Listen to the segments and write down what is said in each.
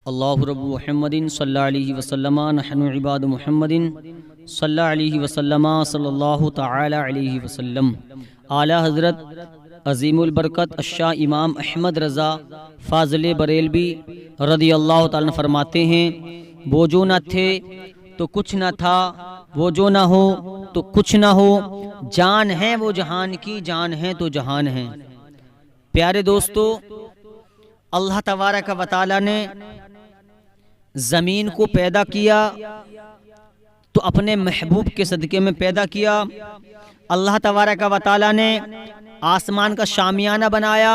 اللہ رب محمد صلی اللہ علیہ وسلم نحن عباد محمد صلی اللہ علیہ وسلم صلی اللہ تعالی علیہ وسلم۔ اعلیٰ حضرت عظیم البرکت الشاہ امام احمد رضا فاضل بریلوی رضی اللہ تعالیٰ عنہ فرماتے ہیں، وہ جو نہ تھے تو کچھ نہ تھا، وہ جو نہ ہو تو کچھ نہ ہو، جان ہے وہ جہان کی، جان ہے تو جہان ہے۔ پیارے دوستو، اللہ تبارک و تعالیٰ نے زمین کو پیدا کیا تو اپنے محبوب کے صدقے میں پیدا کیا۔ اللہ تبارک و تعالیٰ نے آسمان کا شامیانہ بنایا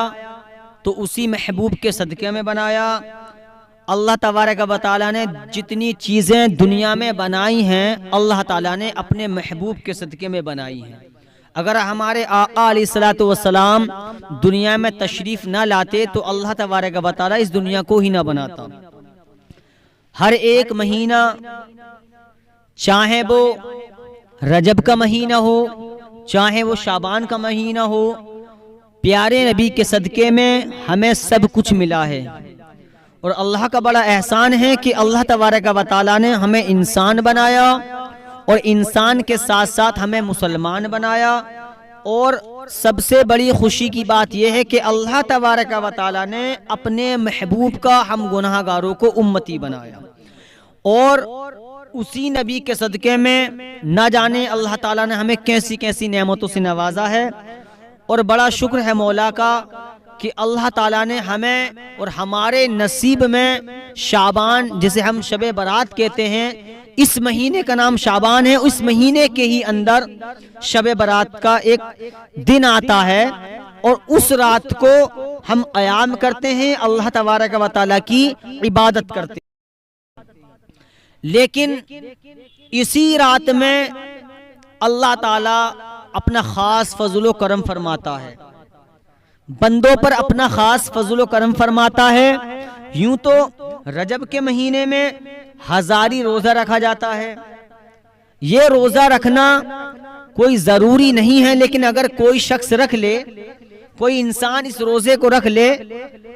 تو اسی محبوب کے صدقے میں بنایا۔ اللہ تبارک و تعالیٰ نے جتنی چیزیں دنیا میں بنائی ہیں اللہ تعالیٰ نے اپنے محبوب کے صدقے میں بنائی ہیں۔ اگر ہمارے آقا علیہ الصلوۃ والسلام دنیا میں تشریف نہ لاتے تو اللہ تبارک و تعالیٰ اس دنیا کو ہی نہ بناتا۔ ہر ایک مہینہ، چاہے وہ رجب کا مہینہ ہو چاہے وہ شعبان کا مہینہ ہو، پیارے نبی کے صدقے میں ہمیں سب کچھ ملا ہے۔ اور اللہ کا بڑا احسان ہے کہ اللہ تبارک و تعالیٰ نے ہمیں انسان بنایا اور انسان کے ساتھ ساتھ ہمیں مسلمان بنایا۔ اور سب سے بڑی خوشی کی بات یہ ہے کہ اللہ تبارک و تعالیٰ نے اپنے محبوب کا ہم گناہ گاروں کو امتی بنایا، اور اسی نبی کے صدقے میں نہ جانے اللہ تعالیٰ نے ہمیں کیسی کیسی نعمتوں سے نوازا ہے۔ اور بڑا شکر ہے مولا کا کہ اللہ تعالیٰ نے ہمیں اور ہمارے نصیب میں شعبان، جسے ہم شب برات کہتے ہیں، اس مہینے کا نام شعبان ہے، اس مہینے کے ہی اندر شب برات کا ایک دن آتا ہے، اور اس رات کو ہم قیام کرتے ہیں، اللہ تبارک و تعالیٰ کی عبادت کرتے ہیں۔ لیکن اسی رات میں اللہ تعالیٰ اپنا خاص فضل و کرم فرماتا ہے، بندوں پر اپنا خاص فضل و کرم فرماتا ہے۔ یوں تو رجب کے مہینے میں ہزاری روزہ رکھا جاتا ہے۔ یہ روزہ رکھنا کوئی ضروری نہیں ہے، لیکن اگر کوئی شخص رکھ لے، کوئی انسان اس روزے کو رکھ لے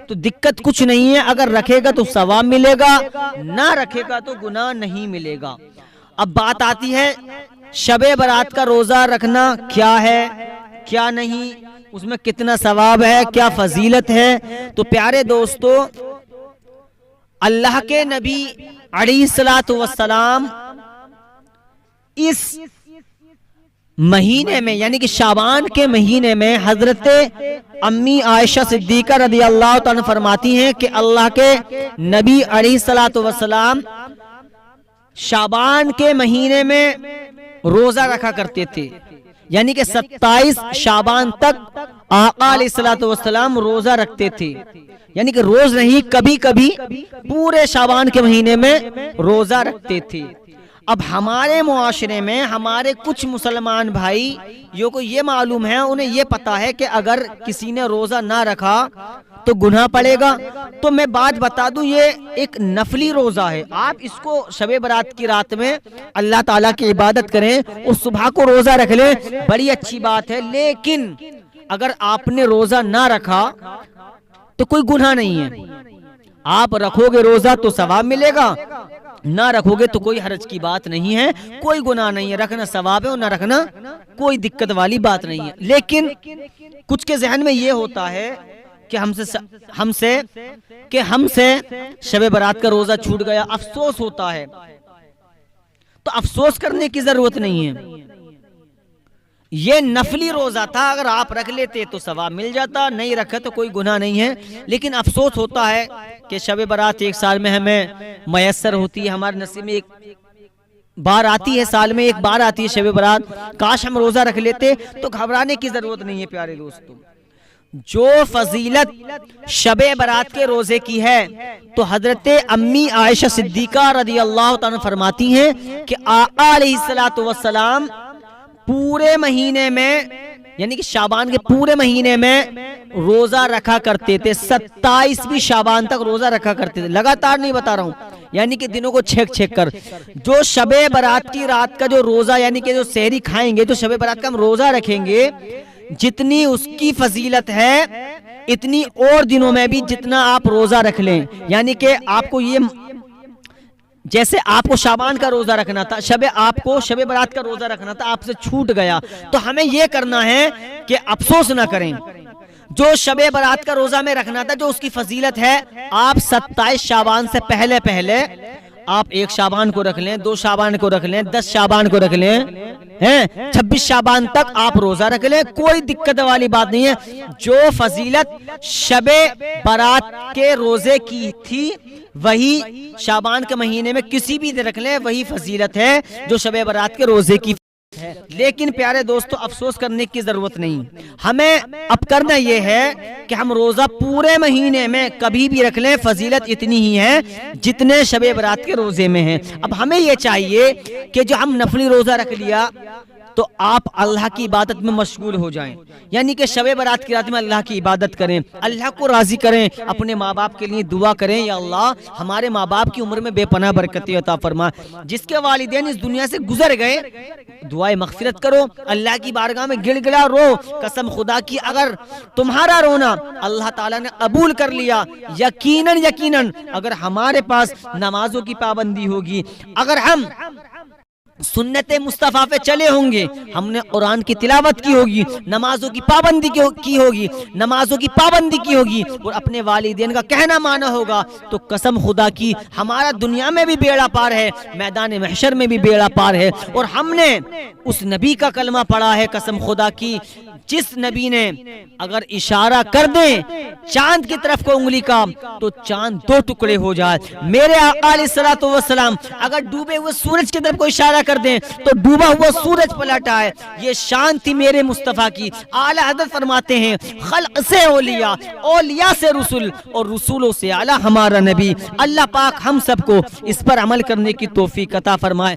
تو دقت کچھ نہیں ہے۔ اگر رکھے گا تو ثواب ملے گا، نہ رکھے گا تو گناہ نہیں ملے گا۔ اب بات آتی ہے شب برات کا روزہ رکھنا کیا ہے کیا نہیں، اس میں کتنا ثواب ہے، کیا فضیلت ہے۔ تو پیارے دوستو، اللہ کے نبی علیہ الصلوۃ والسلام اس مہینے میں یعنی کہ شعبان کے مہینے میں حضرت امی عائشہ صدیقہ رضی اللہ تعالیٰ فرماتی ہیں کہ اللہ کے نبی علیہ الصلوۃ والسلام شعبان کے مہینے میں روزہ رکھا کرتے تھے، یعنی کہ 27 شعبان تک آقا علیہ الصلوۃ والسلام روزہ رکھتے تھے، یعنی کہ روز نہیں، کبھی کبھی پورے شعبان کے مہینے میں روزہ رکھتے تھے۔ اب ہمارے معاشرے میں ہمارے کچھ مسلمان بھائی کو یہ معلوم ہے، انہیں یہ پتا ہے کہ اگر کسی نے روزہ نہ رکھا تو گناہ پڑے گا۔ تو میں بات بتا دوں، یہ ایک نفلی روزہ ہے، آپ اس کو شب برات کی رات میں اللہ تعالیٰ کی عبادت کریں اور صبح کو روزہ رکھ لیں، بڑی اچھی بات ہے۔ لیکن اگر آپ نے روزہ نہ رکھا تو کوئی گناہ نہیں ہے، آپ رکھو گے روزہ تو ثواب ملے گا، نہ رکھو گے تو کوئی حرج کی بات نہیں ہے، کوئی گناہ نہیں ہے، رکھنا ثواب ہے اور نہ رکھنا کوئی دقت والی بات نہیں ہے۔ لیکن کچھ کے ذہن میں یہ ہوتا ہے کہ ہم سے شب برات کا روزہ چھوٹ گیا، افسوس ہوتا ہے۔ تو افسوس کرنے کی ضرورت نہیں ہے، یہ نفلی روزہ تھا، اگر آپ رکھ لیتے تو ثواب مل جاتا، نہیں رکھا تو کوئی گناہ نہیں ہے۔ لیکن افسوس ہوتا ہے کہ شب برات ایک سال میں ہمیں میسر ہوتی ہے، ہمارے نصیب میں ایک بار آتی ہے، سال میں ایک بار آتی ہے شب برات، کاش ہم روزہ رکھ لیتے۔ تو گھبرانے کی ضرورت نہیں ہے پیارے دوستوں، جو فضیلت شب برات کے روزے کی ہے تو حضرت امی عائشہ صدیقہ رضی اللہ تعالیٰ فرماتی ہیں کہ آقا علیہ الصلوۃ والسلام پورے مہینے میں یعنی کہ شعبان کے پورے مہینے میں روزہ رکھا کرتے تھے، 27 شعبان تک روزہ رکھا کرتے تھے، لگاتار نہیں بتا رہا ہوں، یعنی کہ دنوں کو چھیک کر۔ جو شب برات کی رات کا جو روزہ یعنی کہ جو سحری کھائیں گے، جو شب برات کا ہم روزہ رکھیں گے، جتنی اس کی فضیلت ہے اتنی اور دنوں میں بھی جتنا آپ روزہ رکھ لیں، یعنی کہ آپ کو یہ جیسے آپ کو شعبان کا روزہ رکھنا تھا، آپ کو شب برات کا روزہ رکھنا تھا، آپ سے چھوٹ گیا، تو ہمیں یہ کرنا ہے کہ افسوس نہ کریں۔ جو شب برات کا روزہ میں رکھنا تھا، جو اس کی فضیلت ہے، آپ 27 شعبان سے پہلے آپ 1 شعبان کو رکھ لیں، 2 شعبان کو رکھ لیں، 10 شعبان کو رکھ لیں، 26 شعبان تک آپ روزہ رکھ لیں، کوئی دقت والی بات نہیں ہے۔ جو فضیلت شب برات کے روزے کی تھی وہی شعبان کے مہینے میں کسی بھی دن رکھ لیں، وہی فضیلت ہے جو شب برات کے روزے کی ہے۔ لیکن پیارے دوستو، افسوس کرنے کی ضرورت نہیں، ہمیں اب کرنا یہ ہے کہ ہم روزہ پورے مہینے میں کبھی بھی رکھ لیں، فضیلت اتنی ہی ہے جتنے شب برات کے روزے میں ہیں۔ اب ہمیں یہ چاہیے کہ جو ہم نفلی روزہ رکھ لیا تو آپ اللہ کی عبادت میں مشغول ہو جائیں، یعنی کہ شب برات کی رات میں اللہ کی عبادت کریں، اللہ کو راضی کریں، اپنے ماں باپ کے لیے دعا کریں، یا اللہ ہمارے ماں باپ کی عمر میں بے پناہ برکتیں عطا فرما، جس کے والدین اس دنیا سے گزر گئے دعائے مغفرت کرو، اللہ کی بارگاہ میں گڑ گڑا رو۔ قسم خدا کی اگر تمہارا رونا اللہ تعالیٰ نے قبول کر لیا، یقیناً اگر ہمارے پاس نمازوں کی پابندی ہوگی، اگر ہم سنت مصطفیٰ پہ چلے ہوں گے، ہم نے قرآن کی تلاوت کی ہوگی، نمازوں کی پابندی کی ہوگی اور اپنے والدین کا کہنا مانا ہوگا، تو قسم خدا کی ہمارا دنیا میں بھی بیڑا پار ہے، میدان محشر میں بھی بیڑا پار ہے۔ اور ہم نے اس نبی کا کلمہ پڑھا ہے، قسم خدا کی جس نبی نے اگر اشارہ کر دیں چاند کی طرف کو انگلی کا تو چاند 2 ٹکڑے ہو جائے، میرے آقا علیہ الصلوۃ والسلام اگر ڈوبے ہوئے سورج کی طرف کو اشارہ کر دیں تو ڈوبا ہوا سورج پلٹ آئے۔ یہ شان تھی میرے مصطفیٰ کی۔ اعلی حضرت فرماتے ہیں خلق سے اولیاء، اولیاء سے رسول، اور رسولوں سے اعلی ہمارا نبی۔ اللہ پاک ہم سب کو اس پر عمل کرنے کی توفیق عطا فرمائے۔